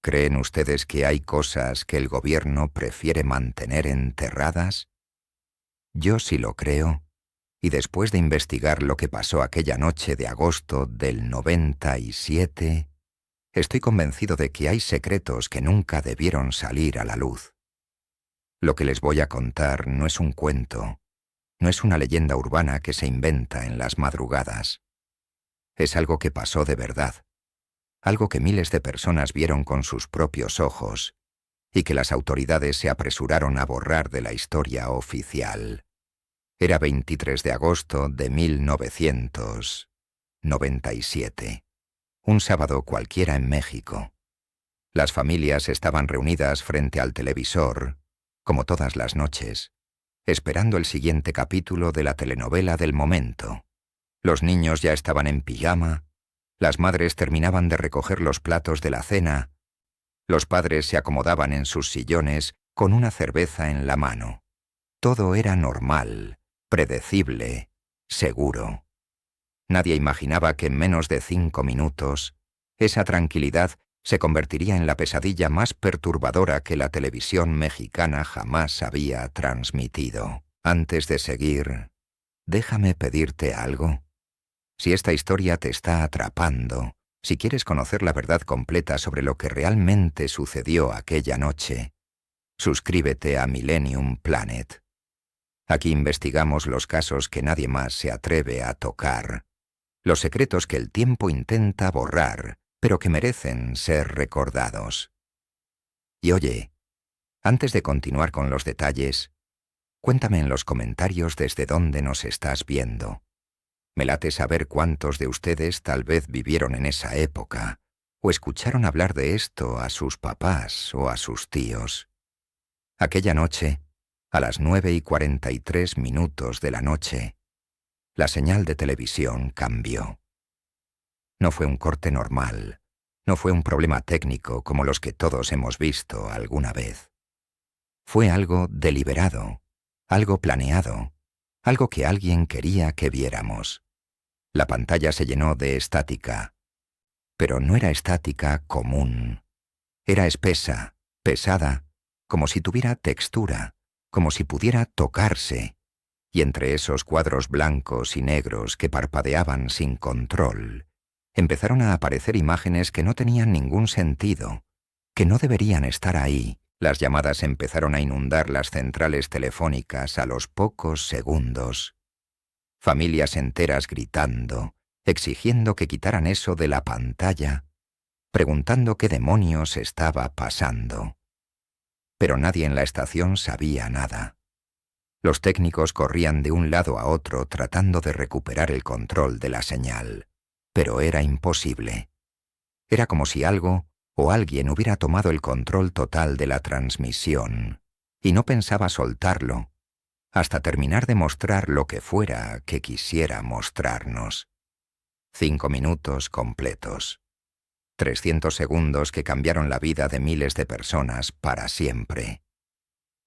¿Creen ustedes que hay cosas que el gobierno prefiere mantener enterradas? Yo sí lo creo, y después de investigar lo que pasó aquella noche de agosto del 97, estoy convencido de que hay secretos que nunca debieron salir a la luz. Lo que les voy a contar no es un cuento, no es una leyenda urbana que se inventa en las madrugadas. Es algo que pasó de verdad, algo que miles de personas vieron con sus propios ojos y que las autoridades se apresuraron a borrar de la historia oficial. Era 23 de agosto de 1997, un sábado cualquiera en México. Las familias estaban reunidas frente al televisor, como todas las noches, esperando el siguiente capítulo de la telenovela del momento. Los niños ya estaban en pijama, las madres terminaban de recoger los platos de la cena, los padres se acomodaban en sus sillones con una cerveza en la mano. Todo era normal, predecible, seguro. Nadie imaginaba que en menos de 5 minutos, esa tranquilidad se convertiría en la pesadilla más perturbadora que la televisión mexicana jamás había transmitido. Antes de seguir, déjame pedirte algo. Si esta historia te está atrapando, si quieres conocer la verdad completa sobre lo que realmente sucedió aquella noche, suscríbete a Millennium Planet. Aquí investigamos los casos que nadie más se atreve a tocar, los secretos que el tiempo intenta borrar, pero que merecen ser recordados. Y oye, antes de continuar con los detalles, cuéntame en los comentarios desde dónde nos estás viendo. Me late saber cuántos de ustedes tal vez vivieron en esa época, o escucharon hablar de esto a sus papás o a sus tíos. Aquella noche, a las 9:43 de la noche, la señal de televisión cambió. No fue un corte normal, no fue un problema técnico como los que todos hemos visto alguna vez. Fue algo deliberado, algo planeado, algo que alguien quería que viéramos. La pantalla se llenó de estática, pero no era estática común. Era espesa, pesada, como si tuviera textura, como si pudiera tocarse, y entre esos cuadros blancos y negros que parpadeaban sin control, empezaron a aparecer imágenes que no tenían ningún sentido, que no deberían estar ahí. Las llamadas empezaron a inundar las centrales telefónicas a los pocos segundos. Familias enteras gritando, exigiendo que quitaran eso de la pantalla, preguntando qué demonios estaba pasando. Pero nadie en la estación sabía nada. Los técnicos corrían de un lado a otro tratando de recuperar el control de la señal, pero era imposible. Era como si algo o alguien hubiera tomado el control total de la transmisión y no pensaba soltarlo hasta terminar de mostrar lo que fuera que quisiera mostrarnos. 5 minutos completos. 300 segundos que cambiaron la vida de miles de personas para siempre.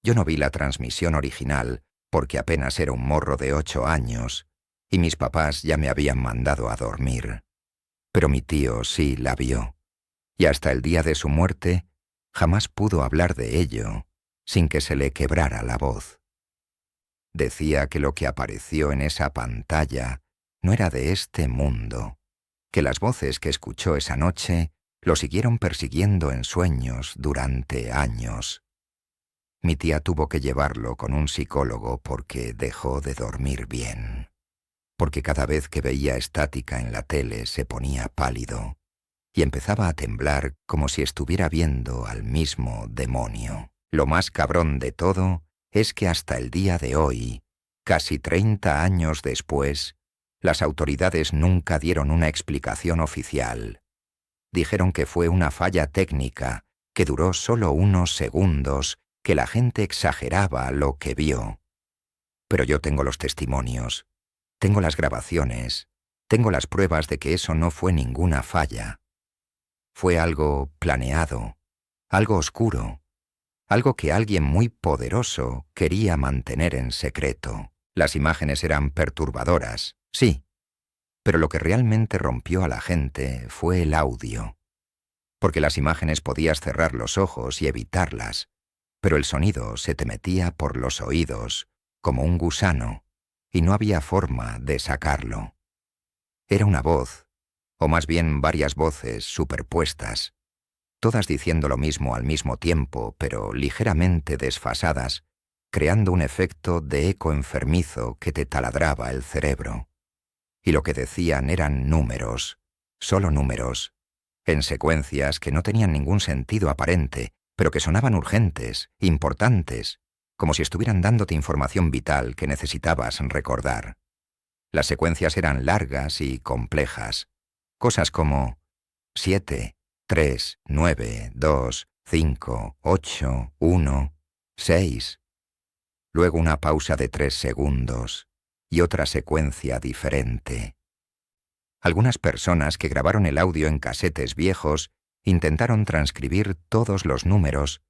Yo no vi la transmisión original porque apenas era un morro de 8 años y mis papás ya me habían mandado a dormir. Pero mi tío sí la vio. Y hasta el día de su muerte, jamás pudo hablar de ello sin que se le quebrara la voz. Decía que lo que apareció en esa pantalla no era de este mundo, que las voces que escuchó esa noche lo siguieron persiguiendo en sueños durante años. Mi tía tuvo que llevarlo con un psicólogo porque dejó de dormir bien, porque cada vez que veía estática en la tele se ponía pálido y empezaba a temblar como si estuviera viendo al mismo demonio. Lo más cabrón de todo es que hasta el día de hoy, casi 30 años después, las autoridades nunca dieron una explicación oficial. Dijeron que fue una falla técnica que duró solo unos segundos, que la gente exageraba lo que vio. Pero yo tengo los testimonios, tengo las grabaciones, tengo las pruebas de que eso no fue ninguna falla. Fue algo planeado, algo oscuro, algo que alguien muy poderoso quería mantener en secreto. Las imágenes eran perturbadoras, sí, pero lo que realmente rompió a la gente fue el audio. porque las imágenes podías cerrar los ojos y evitarlas, pero el sonido se te metía por los oídos, como un gusano, y no había forma de sacarlo. Era una voz, o más bien varias voces superpuestas, todas diciendo lo mismo al mismo tiempo, pero ligeramente desfasadas, creando un efecto de eco enfermizo que te taladraba el cerebro. Y lo que decían eran números, solo números, en secuencias que no tenían ningún sentido aparente, pero que sonaban urgentes, importantes, como si estuvieran dándote información vital que necesitabas recordar. Las secuencias eran largas y complejas, cosas como 7, 3, 9, 2, 5, 8, 1, 6. Luego una pausa de 3 segundos y otra secuencia diferente. Algunas personas que grabaron el audio en casetes viejos intentaron transcribir todos los números,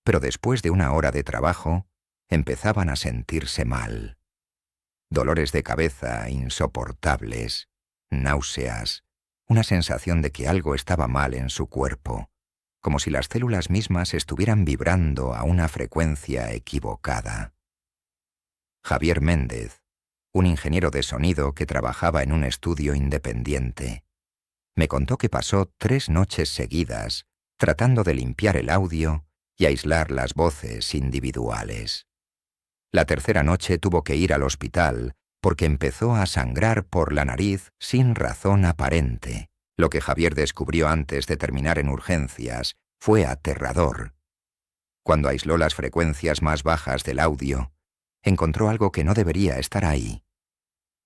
pero después de una hora de trabajo empezaban a sentirse mal. Dolores de cabeza insoportables, náuseas, una sensación de que algo estaba mal en su cuerpo, como si las células mismas estuvieran vibrando a una frecuencia equivocada. Javier Méndez, un ingeniero de sonido que trabajaba en un estudio independiente, me contó que pasó 3 noches seguidas tratando de limpiar el audio y aislar las voces individuales. La tercera noche tuvo que ir al hospital porque empezó a sangrar por la nariz sin razón aparente. Lo que Javier descubrió antes de terminar en urgencias fue aterrador. Cuando aisló las frecuencias más bajas del audio, encontró algo que no debería estar ahí.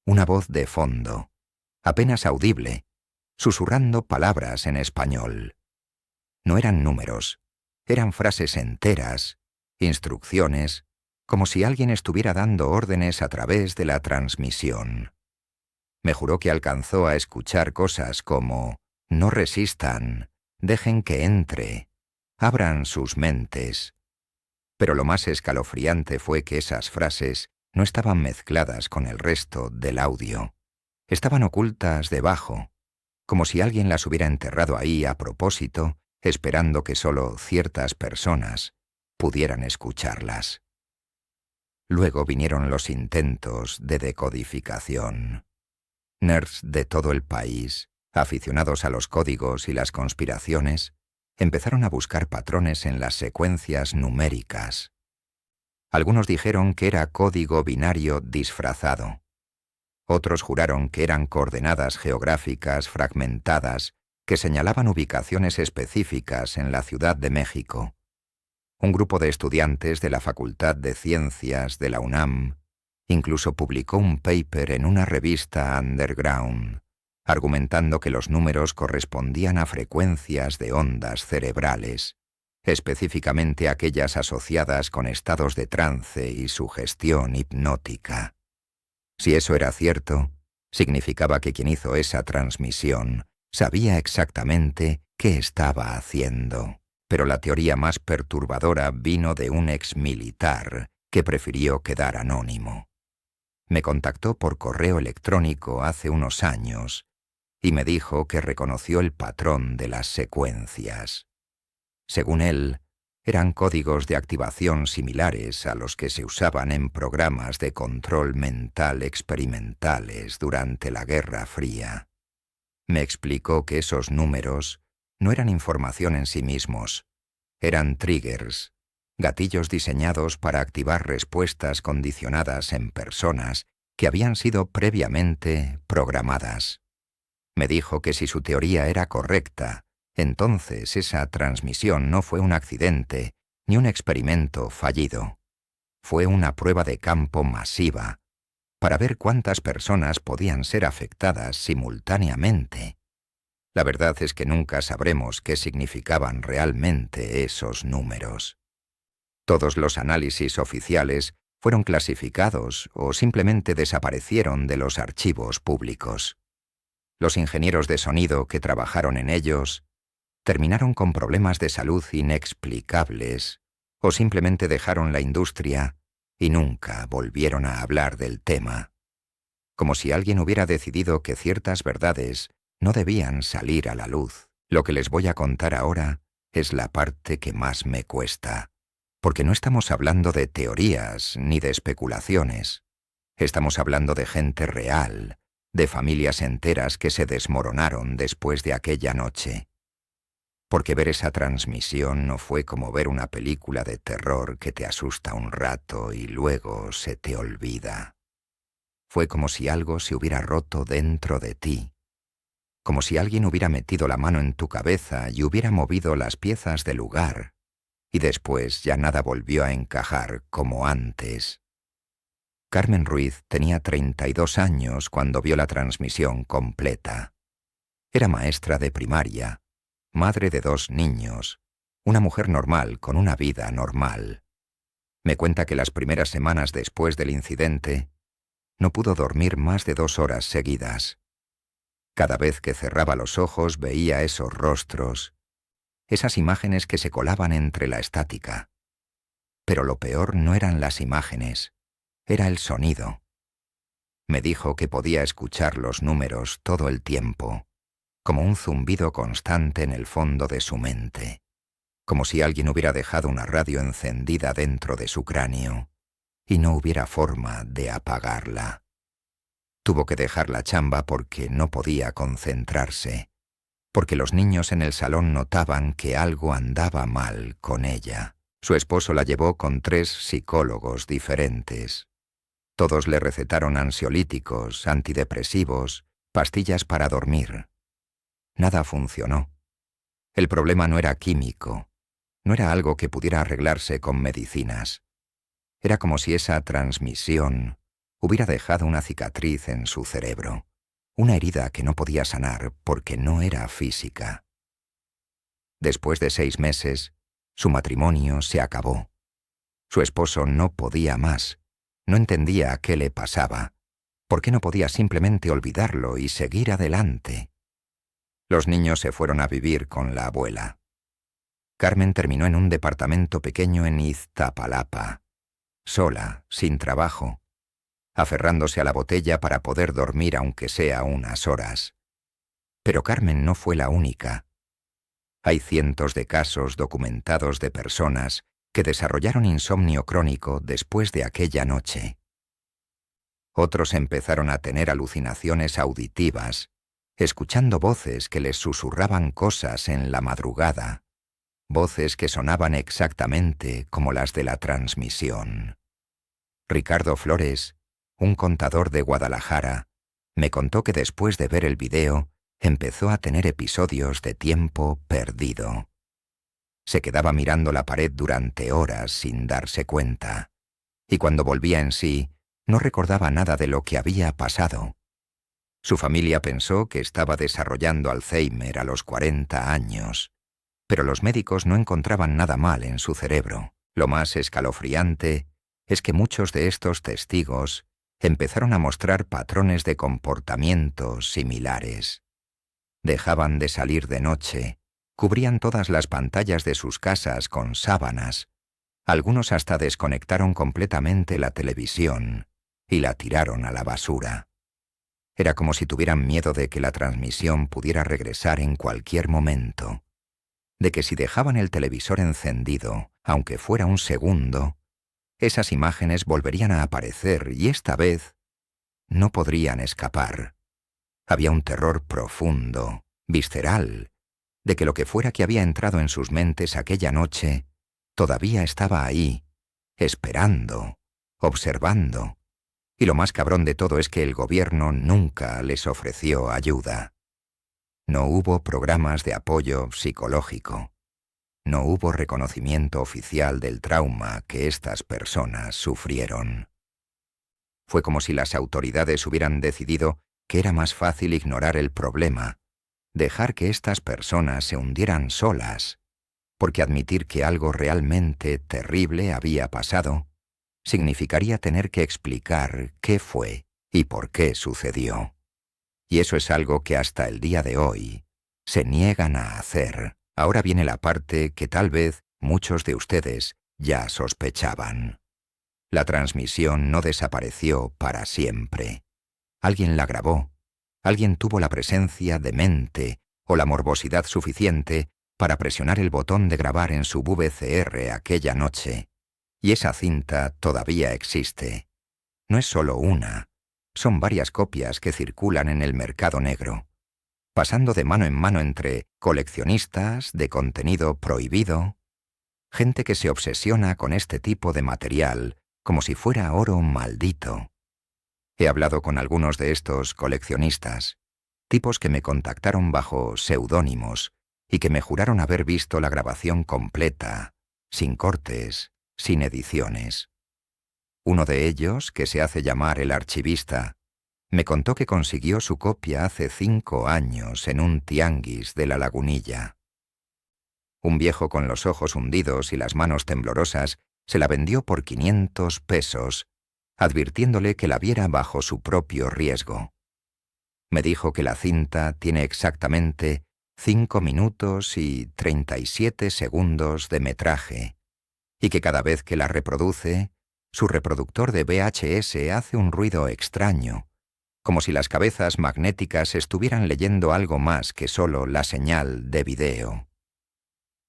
Una voz de fondo, apenas audible, susurrando palabras en español. No eran números, eran frases enteras, instrucciones, como si alguien estuviera dando órdenes a través de la transmisión. Me juró que alcanzó a escuchar cosas como «no resistan», «dejen que entre», «abran sus mentes». Pero lo más escalofriante fue que esas frases no estaban mezcladas con el resto del audio. Estaban ocultas debajo, como si alguien las hubiera enterrado ahí a propósito, esperando que solo ciertas personas pudieran escucharlas. Luego vinieron los intentos de decodificación. Nerds de todo el país, aficionados a los códigos y las conspiraciones, empezaron a buscar patrones en las secuencias numéricas. Algunos dijeron que era código binario disfrazado. Otros juraron que eran coordenadas geográficas fragmentadas que señalaban ubicaciones específicas en la Ciudad de México. Un grupo de estudiantes de la Facultad de Ciencias de la UNAM incluso publicó un paper en una revista underground, argumentando que los números correspondían a frecuencias de ondas cerebrales, específicamente aquellas asociadas con estados de trance y sugestión hipnótica. Si eso era cierto, significaba que quien hizo esa transmisión sabía exactamente qué estaba haciendo. Pero la teoría más perturbadora vino de un exmilitar que prefirió quedar anónimo. Me contactó por correo electrónico hace unos años y me dijo que reconoció el patrón de las secuencias. Según él, eran códigos de activación similares a los que se usaban en programas de control mental experimentales durante la Guerra Fría. Me explicó que esos números no eran información en sí mismos, eran triggers, gatillos diseñados para activar respuestas condicionadas en personas que habían sido previamente programadas. Me dijo que si su teoría era correcta, entonces esa transmisión no fue un accidente ni un experimento fallido. Fue una prueba de campo masiva para ver cuántas personas podían ser afectadas simultáneamente. La verdad es que nunca sabremos qué significaban realmente esos números. Todos los análisis oficiales fueron clasificados o simplemente desaparecieron de los archivos públicos. Los ingenieros de sonido que trabajaron en ellos terminaron con problemas de salud inexplicables o simplemente dejaron la industria y nunca volvieron a hablar del tema. Como si alguien hubiera decidido que ciertas verdades no debían salir a la luz. Lo que les voy a contar ahora es la parte que más me cuesta, porque no estamos hablando de teorías ni de especulaciones. Estamos hablando de gente real, de familias enteras que se desmoronaron después de aquella noche. Porque ver esa transmisión no fue como ver una película de terror que te asusta un rato y luego se te olvida. Fue como si algo se hubiera roto dentro de ti, como si alguien hubiera metido la mano en tu cabeza y hubiera movido las piezas del lugar, y después ya nada volvió a encajar como antes. Carmen Ruiz tenía 32 años cuando vio la transmisión completa. Era maestra de primaria, madre de 2 niños, una mujer normal con una vida normal. Me cuenta que las primeras semanas después del incidente no pudo dormir más de 2 horas seguidas. Cada vez que cerraba los ojos veía esos rostros, esas imágenes que se colaban entre la estática. Pero lo peor no eran las imágenes, era el sonido. Me dijo que podía escuchar los números todo el tiempo, como un zumbido constante en el fondo de su mente, como si alguien hubiera dejado una radio encendida dentro de su cráneo y no hubiera forma de apagarla. Tuvo que dejar la chamba porque no podía concentrarse, porque los niños en el salón notaban que algo andaba mal con ella. Su esposo la llevó con 3 psicólogos diferentes. Todos le recetaron ansiolíticos, antidepresivos, pastillas para dormir. Nada funcionó. El problema no era químico, no era algo que pudiera arreglarse con medicinas. Era como si esa transmisión hubiera dejado una cicatriz en su cerebro, una herida que no podía sanar porque no era física. Después de 6 meses, su matrimonio se acabó. Su esposo no podía más, no entendía qué le pasaba, por qué no podía simplemente olvidarlo y seguir adelante. Los niños se fueron a vivir con la abuela. Carmen terminó en un departamento pequeño en Iztapalapa, sola, sin trabajo, aferrándose a la botella para poder dormir aunque sea unas horas. Pero Carmen no fue la única. Hay cientos de casos documentados de personas que desarrollaron insomnio crónico después de aquella noche. Otros empezaron a tener alucinaciones auditivas, escuchando voces que les susurraban cosas en la madrugada, voces que sonaban exactamente como las de la transmisión. Ricardo Flores, un contador de Guadalajara, me contó que después de ver el video empezó a tener episodios de tiempo perdido. Se quedaba mirando la pared durante horas sin darse cuenta, y cuando volvía en sí, no recordaba nada de lo que había pasado. Su familia pensó que estaba desarrollando Alzheimer a los 40 años, pero los médicos no encontraban nada mal en su cerebro. Lo más escalofriante es que muchos de estos testigos empezaron a mostrar patrones de comportamiento similares. Dejaban de salir de noche, cubrían todas las pantallas de sus casas con sábanas, algunos hasta desconectaron completamente la televisión y la tiraron a la basura. Era como si tuvieran miedo de que la transmisión pudiera regresar en cualquier momento, de que si dejaban el televisor encendido, aunque fuera un segundo, esas imágenes volverían a aparecer y esta vez no podrían escapar. Había un terror profundo, visceral, de que lo que fuera que había entrado en sus mentes aquella noche todavía estaba ahí, esperando, observando. Y lo más cabrón de todo es que el gobierno nunca les ofreció ayuda. No hubo programas de apoyo psicológico. No hubo reconocimiento oficial del trauma que estas personas sufrieron. Fue como si las autoridades hubieran decidido que era más fácil ignorar el problema, dejar que estas personas se hundieran solas, porque admitir que algo realmente terrible había pasado significaría tener que explicar qué fue y por qué sucedió. Y eso es algo que hasta el día de hoy se niegan a hacer. Ahora viene la parte que tal vez muchos de ustedes ya sospechaban. La transmisión no desapareció para siempre. Alguien la grabó, alguien tuvo la presencia demente o la morbosidad suficiente para presionar el botón de grabar en su VCR aquella noche. Y esa cinta todavía existe. No es solo una, son varias copias que circulan en el mercado negro, pasando de mano en mano entre coleccionistas de contenido prohibido, gente que se obsesiona con este tipo de material como si fuera oro maldito. He hablado con algunos de estos coleccionistas, tipos que me contactaron bajo seudónimos y que me juraron haber visto la grabación completa, sin cortes, sin ediciones. Uno de ellos, que se hace llamar el archivista, me contó que consiguió su copia hace 5 años en un tianguis de La Lagunilla. Un viejo con los ojos hundidos y las manos temblorosas se la vendió por 500 pesos, advirtiéndole que la viera bajo su propio riesgo. Me dijo que la cinta tiene exactamente 5 minutos y 37 segundos de metraje, y que cada vez que la reproduce, su reproductor de VHS hace un ruido extraño, como si las cabezas magnéticas estuvieran leyendo algo más que solo la señal de video.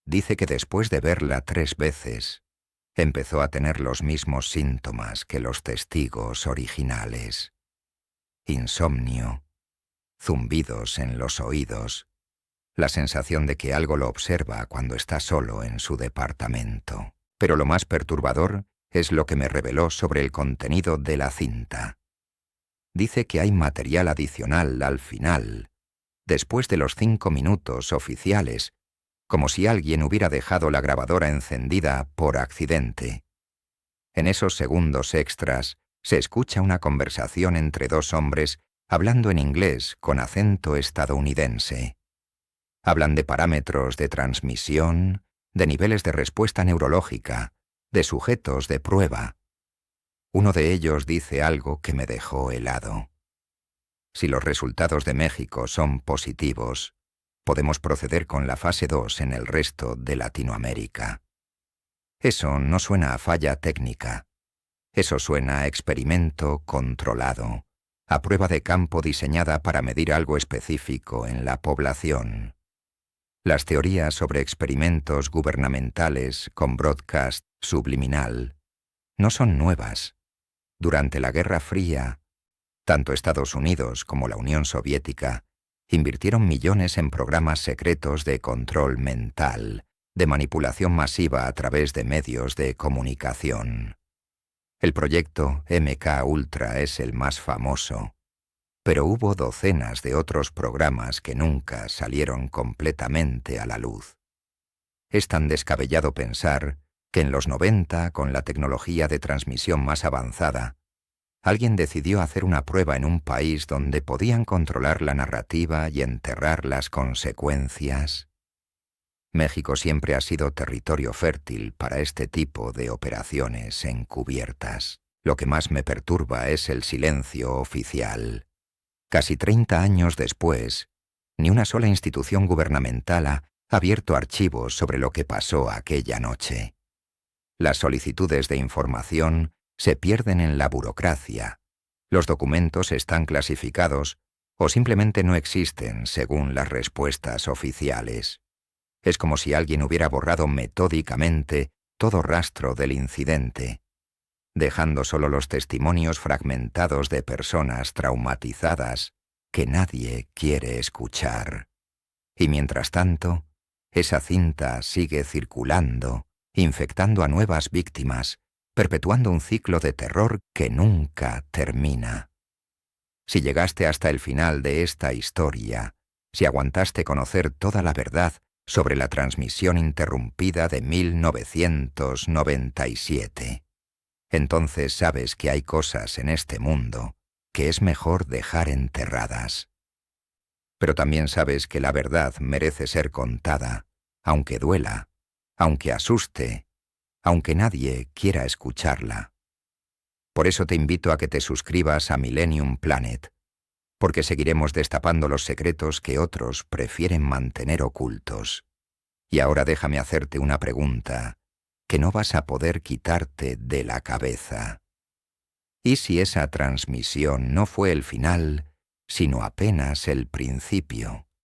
Dice que después de verla 3 veces, empezó a tener los mismos síntomas que los testigos originales. Insomnio, zumbidos en los oídos, la sensación de que algo lo observa cuando está solo en su departamento. Pero lo más perturbador es lo que me reveló sobre el contenido de la cinta. Dice que hay material adicional al final, después de los 5 minutos oficiales, como si alguien hubiera dejado la grabadora encendida por accidente. En esos segundos extras se escucha una conversación entre 2 hombres hablando en inglés con acento estadounidense. Hablan de parámetros de transmisión, de niveles de respuesta neurológica, de sujetos de prueba. Uno de ellos dice algo que me dejó helado. Si los resultados de México son positivos, podemos proceder con la fase 2 en el resto de Latinoamérica. Eso no suena a falla técnica. Eso suena a experimento controlado, a prueba de campo diseñada para medir algo específico en la población. Las teorías sobre experimentos gubernamentales con broadcast subliminal no son nuevas. Durante la Guerra Fría, tanto Estados Unidos como la Unión Soviética invirtieron millones en programas secretos de control mental, de manipulación masiva a través de medios de comunicación. El proyecto MK Ultra es el más famoso, pero hubo docenas de otros programas que nunca salieron completamente a la luz. Es tan descabellado pensar que en los 90, con la tecnología de transmisión más avanzada, alguien decidió hacer una prueba en un país donde podían controlar la narrativa y enterrar las consecuencias. México siempre ha sido territorio fértil para este tipo de operaciones encubiertas. Lo que más me perturba es el silencio oficial. Casi 30 años después, ni una sola institución gubernamental ha abierto archivos sobre lo que pasó aquella noche. Las solicitudes de información se pierden en la burocracia, los documentos están clasificados o simplemente no existen según las respuestas oficiales. Es como si alguien hubiera borrado metódicamente todo rastro del incidente, dejando solo los testimonios fragmentados de personas traumatizadas que nadie quiere escuchar. Y mientras tanto, esa cinta sigue circulando, infectando a nuevas víctimas, perpetuando un ciclo de terror que nunca termina. Si llegaste hasta el final de esta historia, si aguantaste conocer toda la verdad sobre la transmisión interrumpida de 1997, entonces sabes que hay cosas en este mundo que es mejor dejar enterradas. Pero también sabes que la verdad merece ser contada, aunque duela, aunque asuste, aunque nadie quiera escucharla. Por eso te invito a que te suscribas a Millennium Planet, porque seguiremos destapando los secretos que otros prefieren mantener ocultos. Y ahora déjame hacerte una pregunta que no vas a poder quitarte de la cabeza. ¿Y si esa transmisión no fue el final, sino apenas el principio?